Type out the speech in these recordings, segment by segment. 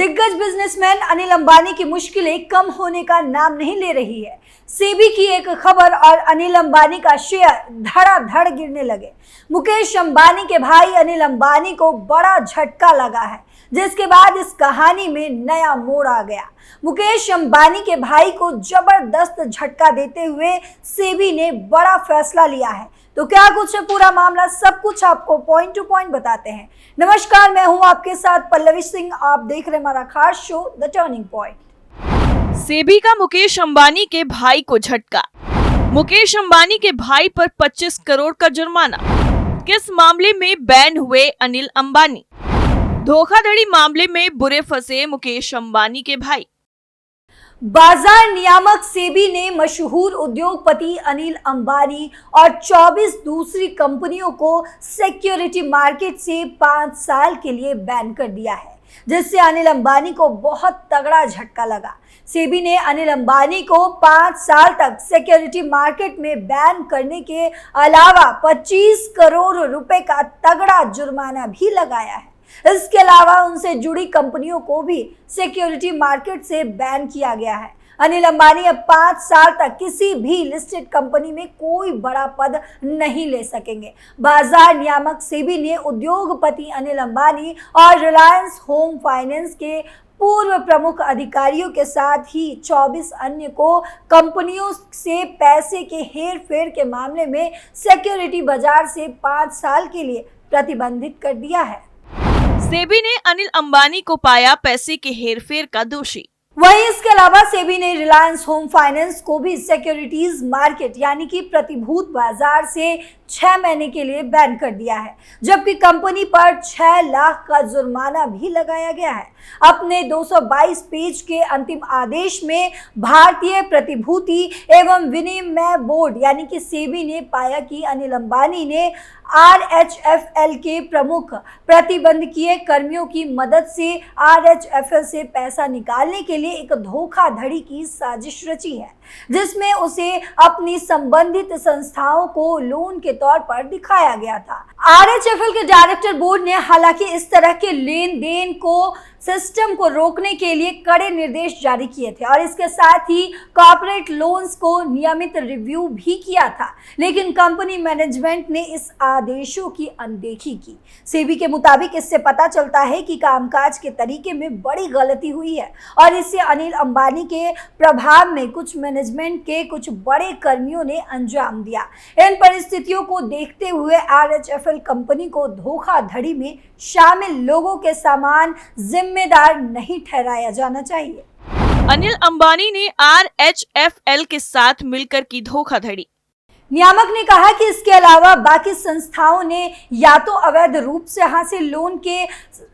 दिग्गज बिजनेसमैन अनिल अंबानी की मुश्किलें कम होने का नाम नहीं ले रही है। सेबी की एक खबर और अनिल अंबानी का शेयर धड़ाधड़ गिरने लगे। मुकेश अंबानी के भाई अनिल अंबानी को बड़ा झटका लगा है, जिसके बाद इस कहानी में नया मोड़ आ गया। मुकेश अंबानी के भाई को जबरदस्त झटका देते हुए सेबी ने बड़ा फैसला लिया है। तो क्या कुछ है पूरा मामला, सब कुछ आपको पॉइंट टू पॉइंट बताते हैं। नमस्कार, मैं हूं आपके साथ पल्लवी सिंह। आप देख रहे हैं हमारा खास show the turning point. SEBI का मुकेश अंबानी के भाई को झटका। मुकेश अंबानी के भाई पर 25 करोड़ का जुर्माना। किस मामले में बैन हुए अनिल अंबानी? धोखाधड़ी मामले में बुरे फंसे मुकेश अंबानी के भाई। बाजार नियामक सेबी ने मशहूर उद्योगपति अनिल अंबानी और 24 दूसरी कंपनियों को सिक्योरिटी मार्केट से 5 साल के लिए बैन कर दिया है, जिससे अनिल अंबानी को बहुत तगड़ा झटका लगा। सेबी ने अनिल अंबानी को 5 साल तक सिक्योरिटी मार्केट में बैन करने के अलावा 25 करोड़ रुपए का तगड़ा जुर्माना भी लगाया है। इसके अलावा उनसे जुड़ी कंपनियों को भी सिक्योरिटी मार्केट से बैन किया गया है। अनिल अंबानी अब 5 साल तक किसी भी लिस्टेड कंपनी में कोई बड़ा पद नहीं ले सकेंगे। बाजार नियामक सेबी ने उद्योगपति अनिल अंबानी और रिलायंस होम फाइनेंस के पूर्व प्रमुख अधिकारियों के साथ ही 24 अन्य को कंपनियों से पैसे के हेर फेर के मामले में सिक्योरिटी बाजार से 5 साल के लिए प्रतिबंधित कर दिया है। सेबी ने अनिल अंबानी को पाया पैसे के हेरफेर का दोषी। वहीं इसके अलावा सेबी ने रिलायंस होम फाइनेंस को भी सिक्योरिटीज मार्केट यानी कि प्रतिभूत बाजार से 6 महीने के लिए बैन कर दिया है, जबकि कंपनी पर 6 लाख का जुर्माना भी लगाया गया है। अपने 222 पेज के अंतिम आदेश में भारतीय प्रतिभूति एवं विनिमय बोर्ड यानी कि सेबी ने पाया कि अनिल अंबानी ने RHFL के प्रमुख प्रतिबंधकीय कर्मियों की मदद से RHFL से पैसा निकालने के लिए एक धोखाधड़ी की साजिश रची है, जिसमें उसे अपनी संबंधित संस्थाओं को लोन के तौर पर दिखाया गया था। RHFL के डायरेक्टर बोर्ड ने हालांकि इस तरह के लेन देन को सिस्टम को रोकने के लिए कड़े निर्देश जारी किए थे और इसके साथ ही कॉर्पोरेट लोन्स को नियमित रिव्यू भी किया था, लेकिन कंपनी मैनेजमेंट ने इस आदेशों की अनदेखी की। सेबी के मुताबिक इससे पता चलता है कि कामकाज के तरीके में बड़ी गलती हुई है और इससे अनिल अंबानी के प्रभाव में कुछ मैनेजमेंट के कुछ बड़े कर्मियों ने अंजाम दिया। इन परिस्थितियों को देखते हुए RHFL कंपनी को धोखाधड़ी में शामिल लोगों के समान जिम्मेदार नहीं ठहराया जाना चाहिए। अनिल अंबानी ने RHFL के साथ मिलकर की धोखाधड़ी। नियामक ने कहा कि इसके अलावा बाकी संस्थाओं ने या तो अवैध रूप से हासिल लोन के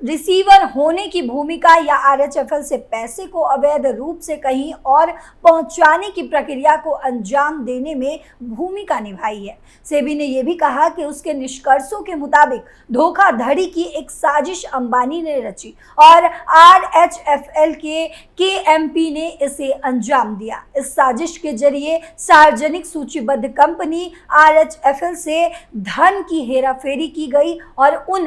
रिसीवर होने की भूमिका या RHFL से पैसे को अवैध रूप से कहीं और पहुंचाने की प्रक्रिया को अंजाम देने में भूमिका निभाई है। सेबी ने यह भी कहा कि उसके निष्कर्षों के मुताबिक धोखाधड़ी की एक साजिश अंबानी ने रची और RHFL के KMP ने इसे अंजाम दिया। इस साजिश के जरिए सार्वजनिक सूचीबद्ध कंपनी RHFL से धन की हेराफेरी की गई और उन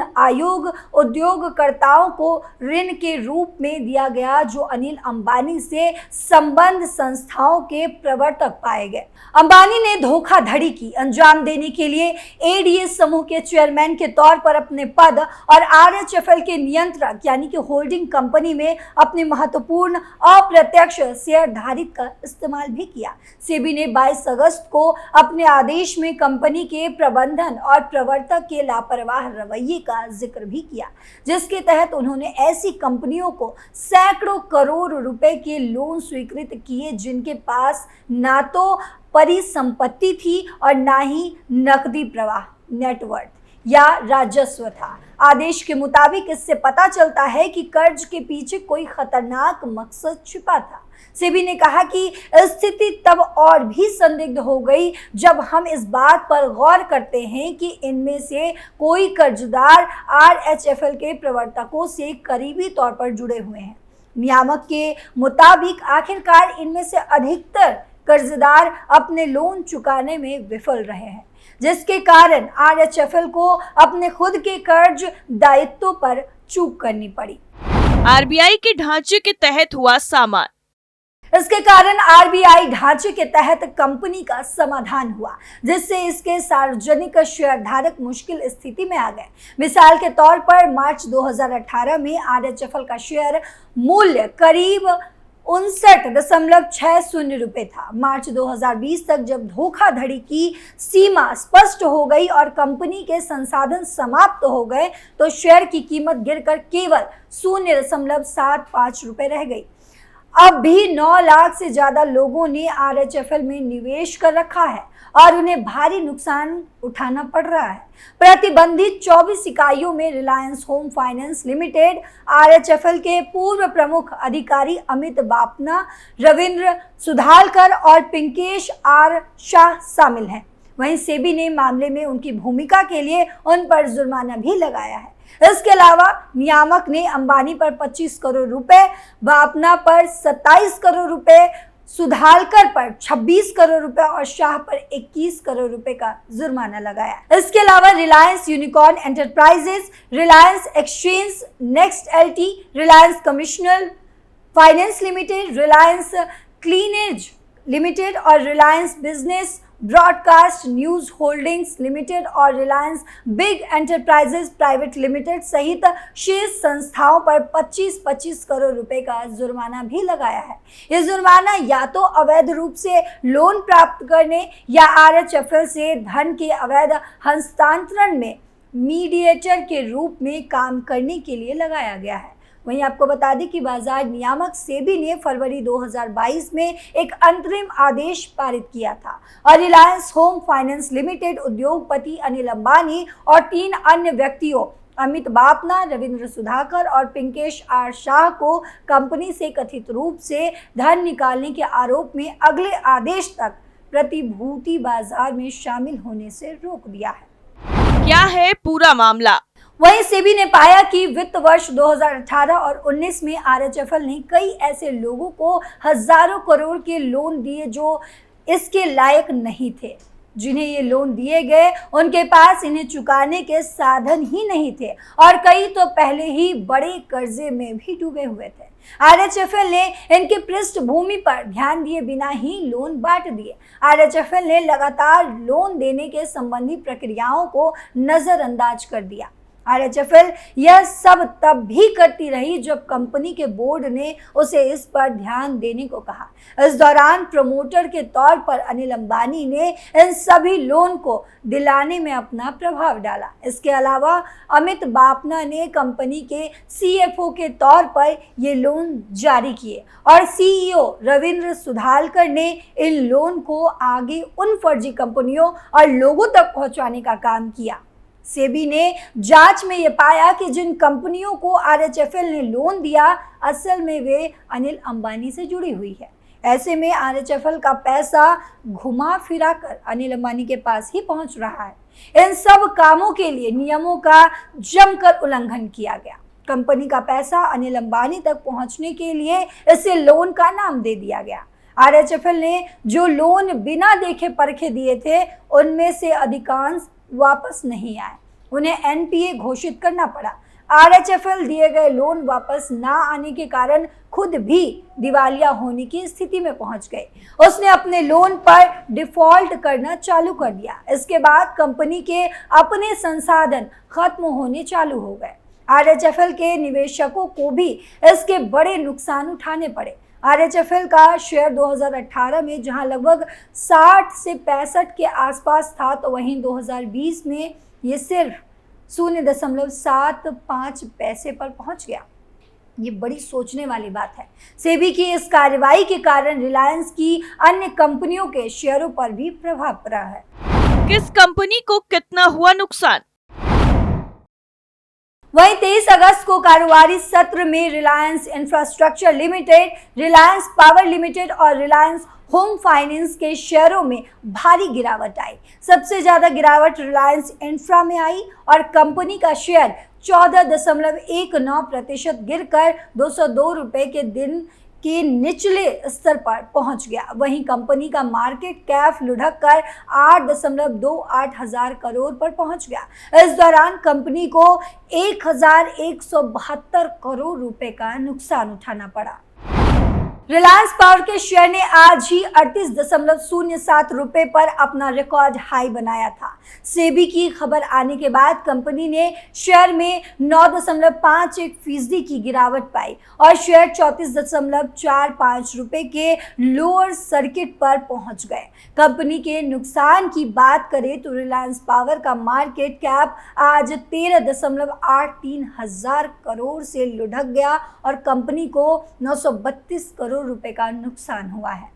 उद्योगकर्ताओं को ऋण के रूप में दिया गया जो अनिल अंबानी से संबद्ध संस्थाओं के प्रवर्तक पाए गए। अंबानी ने धोखाधड़ी की अंजाम देने के लिए ADS समूह के चेयरमैन के तौर पर अपने पद और RHFL के नियंत्रक यानी कि होल्डिंग कंपनी में अपने महत्वपूर्ण अप्रत्यक्ष शेयरधारिता का इस्तेमाल भी किया। सेबी ने 22 अगस्त को अपने आदेश में कंपनी के प्रबंधन और प्रवर्तक के लापरवाह रवैये का जिक्र भी किया, जिसके तहत उन्होंने ऐसी कंपनियों को सैकड़ों करोड़ रुपए के लोन स्वीकृत किए जिनके पास ना तो परिसंपत्ति थी और ना ही नकदी प्रवाह, नेटवर्थ या राजस्व था। आदेश के मुताबिक इससे पता चलता है कि कर्ज के पीछे कोई खतरनाक मकसद छिपा था। सेबी ने कहा कि स्थिति तब और भी संदिग्ध हो गई जब हम इस बात पर गौर करते हैं कि इनमें से कोई कर्जदार RHFL के प्रवर्तकों से करीबी तौर पर जुड़े हुए हैं। नियामक के मुताबिक आखिरकार इनमें से अधिकतर कर्जदार अपने लोन चुकाने में विफल रहे हैं, जिसके कारण RHFL को अपने खुद के कर्ज दायित्वों पर चूक करनी पड़ी। आरबीआई के ढांचे के तहत हुआ सामान। इसके कारण आरबीआई ढांचे के तहत कंपनी का समाधान हुआ, जिससे इसके सार्वजनिक शेयरधारक मुश्किल स्थिति में आ गए। मिसाल के तौर पर मार्च 2018 में आरएचएफएल का शेयर मूल्य करीब 59.60 रुपए था। मार्च 2020 तक जब धोखाधड़ी की सीमा स्पष्ट हो गई और कंपनी के संसाधन समाप्त हो गए, तो शेयर की कीमत गिरकर केवल 0.75 रुपए रह गई। अब भी 9 लाख से ज्यादा लोगों ने आरएचएफएल में निवेश कर रखा है और उन्हें भारी नुकसान उठाना पड़ रहा है। प्रतिबंधित 24 इकाइयों में Reliance home finance limited, RHFL के पूर्व प्रमुख अधिकारी अमित बापना, रविंद्र सुधालकर और पिंकेश आर शाह शामिल हैं। वहीं सेबी ने मामले में उनकी भूमिका के लिए उन पर जुर्माना भी लगाया है। इसके अलावा नियामक ने अंबानी पर 25 करोड़ रुपए, बापना पर 27 करोड़ रुपए, सुधालकर पर 26 करोड़ रुपए और शाह पर 21 करोड़ रुपए का जुर्माना लगाया। इसके अलावा Reliance Unicorn Enterprises, Reliance Exchange Next L T, Reliance Commissioner Finance Limited, Reliance Cleanage Limited और Reliance Business Broadcast News Holdings Limited और Reliance Big Enterprises Private Limited सहित शेष संस्थाओं पर 25-25 करोड़ रुपए का जुर्माना भी लगाया है। ये जुर्माना या तो अवैध रूप से लोन प्राप्त करने या आरएचएफएल से धन के अवैध हस्तांतरण में मीडिएटर के रूप में काम करने के लिए लगाया गया है। वहीं आपको बता दें कि बाजार नियामक सेबी ने फरवरी 2022 में एक अंतरिम आदेश पारित किया था और रिलायंस होम फाइनेंस लिमिटेड उद्योगपति अनिल अंबानी और 3 अन्य व्यक्तियों अमित बापना, रविंद्र सुधाकर और पिंकेश आर शाह को कंपनी से कथित रूप से धन निकालने के आरोप में अगले आदेश तक प्रतिभूति बाजार में शामिल होने से रोक दिया है। क्या है पूरा मामला? वहीं सेबी ने पाया कि वित्त वर्ष 2018 और 19 में आरएचएफएल ने कई ऐसे लोगों को हजारों करोड़ के लोन दिए जो इसके लायक नहीं थे। जिन्हें ये लोन दिए गए उनके पास इन्हें चुकाने के साधन ही नहीं थे और कई तो पहले ही बड़े कर्जे में भी डूबे हुए थे। आरएचएफएल ने इनकी पृष्ठभूमि पर ध्यान दिए बिना ही लोन बांट दिए। आरएचएफएल ने लगातार लोन देने के संबंधी प्रक्रियाओं को नजरअंदाज कर दिया। आरएचएफएल यह सब तब भी करती रही जब कंपनी के बोर्ड ने उसे इस पर ध्यान देने को कहा। इस दौरान प्रमोटर के तौर पर अनिल अंबानी ने इन सभी लोन को दिलाने में अपना प्रभाव डाला। इसके अलावा अमित बापना ने कंपनी के सीएफओ के तौर पर ये लोन जारी किए और सीईओ रविंद्र सुधालकर ने इन लोन को आगे उन फर्जी कंपनियों और लोगों तक पहुंचाने का काम किया। सेबी ने जांच में यह पाया कि जिन कंपनियों को आरएचएफएल ने लोन दिया असल में वे अनिल अंबानी से जुड़ी हुई है। ऐसे में आरएचएफएल का पैसा घुमा फिरा कर अनिल अंबानी के पास ही पहुंच रहा है। इन सब कामों के लिए नियमों का जमकर उल्लंघन किया गया। कंपनी का पैसा अनिल अंबानी तक पहुंचने के लिए इसे लोन का नाम दे दिया गया। आरएचएफएल ने जो लोन बिना देखे परखे दिए थे उनमें से अधिकांश वापस नहीं आए। उन्हें एनपीए घोषित करना पड़ा। आरएचएफएल दिए गए लोन वापस ना आने के कारण खुद भी दिवालिया होने की स्थिति में पहुंच गए। उसने अपने लोन पर डिफॉल्ट करना चालू कर दिया। इसके बाद कंपनी के अपने संसाधन खत्म होने चालू हो गए। आरएचएफएल के निवेशकों को भी इसके बड़े नुकसान उठाने पड़े। आरएचएफएल का शेयर 2018 में जहां लगभग 60 से 65 के आसपास था, तो वहीं 2020 में ये सिर्फ 0.75 पैसे पर पहुंच गया। ये बड़ी सोचने वाली बात है। सेबी की इस कार्रवाई के कारण रिलायंस की अन्य कंपनियों के शेयरों पर भी प्रभाव पड़ा है। किस कंपनी को कितना हुआ नुकसान? वहीं 23 अगस्त को कारोबारी सत्र में Reliance infrastructure limited, Reliance power limited और रिलायंस होम फाइनेंस के शेयरों में भारी गिरावट आई। सबसे ज्यादा गिरावट रिलायंस इंफ्रा में आई और कंपनी का शेयर 14.19% गिरकर 202 रुपए के दिन के निचले स्तर पर पहुंच गया। वहीं कंपनी का मार्केट कैप लुढ़क कर 8.28 हजार करोड़ पर पहुंच गया। इस दौरान कंपनी को 1172 करोड़ रुपए का नुकसान उठाना पड़ा। रिलायंस पावर के शेयर ने आज ही 38.07 रुपए पर अपना रिकॉर्ड हाई बनाया था। सेबी की खबर आने के बाद कंपनी ने शेयर में 9.51% की गिरावट पाई और शेयर 34.45 रुपए के लोअर सर्किट पर पहुंच गए। कंपनी के नुकसान की बात करें तो रिलायंस पावर का मार्केट कैप आज 13.83 हजार करोड़ से लुढ़क गया और कंपनी को 932 करोड़ रुपए का नुकसान हुआ है।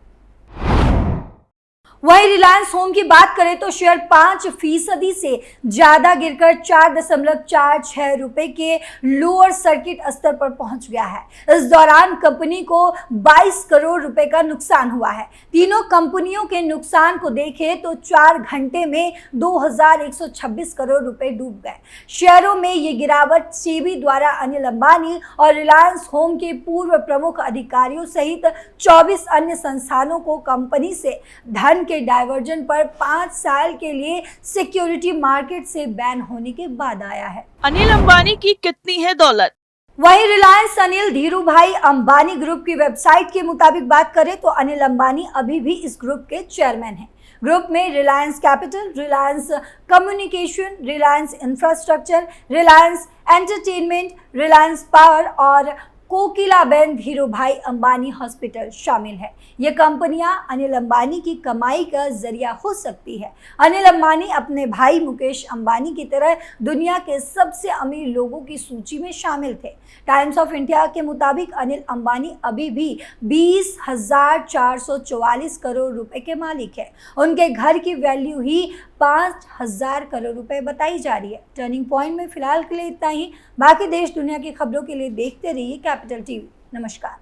वहीं रिलायंस होम की बात करें तो शेयर 5% से ज्यादा गिरकर 4.46 रुपए के लोअर सर्किट स्तर पर पहुंच गया है। इस दौरान कंपनी को 22 करोड़ रुपए का नुकसान हुआ है। तीनों कंपनियों के नुकसान को देखें तो 4 घंटे में 2126 करोड़ रुपए डूब गए। शेयरों में ये गिरावट सेबी द्वारा अनिल अंबानी और रिलायंस होम के पूर्व प्रमुख अधिकारियों सहित 24 अन्य संस्थानों को कंपनी से धन के डायवर्जन पर 5 साल के लिए सिक्योरिटी मार्केट से बैन होने के बाद आया है। अनिल अंबानी की कितनी है दौलत? वहीं रिलायंस अनिल धीरूभाई अंबानी ग्रुप की वेबसाइट के मुताबिक बात करें तो अनिल अंबानी अभी भी इस ग्रुप के चेयरमैन हैं। ग्रुप में Reliance capital, Reliance communication, Reliance infrastructure, Reliance entertainment, Reliance power और कोकिलाबेन धीरूभाई अंबानी हॉस्पिटल शामिल है। ये कंपनियां अनिल अंबानी की कमाई का जरिया हो सकती है। अनिल अंबानी अपने भाई मुकेश अंबानी की तरह दुनिया के सबसे अमीर लोगों की सूची में शामिल थे। टाइम्स ऑफ इंडिया के मुताबिक अनिल अंबानी अभी भी 20,444 करोड़ रुपए के मालिक है। उनके घर की वैल्यू ही 5,000 करोड़ रुपए बताई जा रही है। टर्निंग पॉइंट में फिलहाल के लिए इतना ही। बाकी देश दुनिया की खबरों के लिए देखते रहिए कैपिटल टीवी। नमस्कार।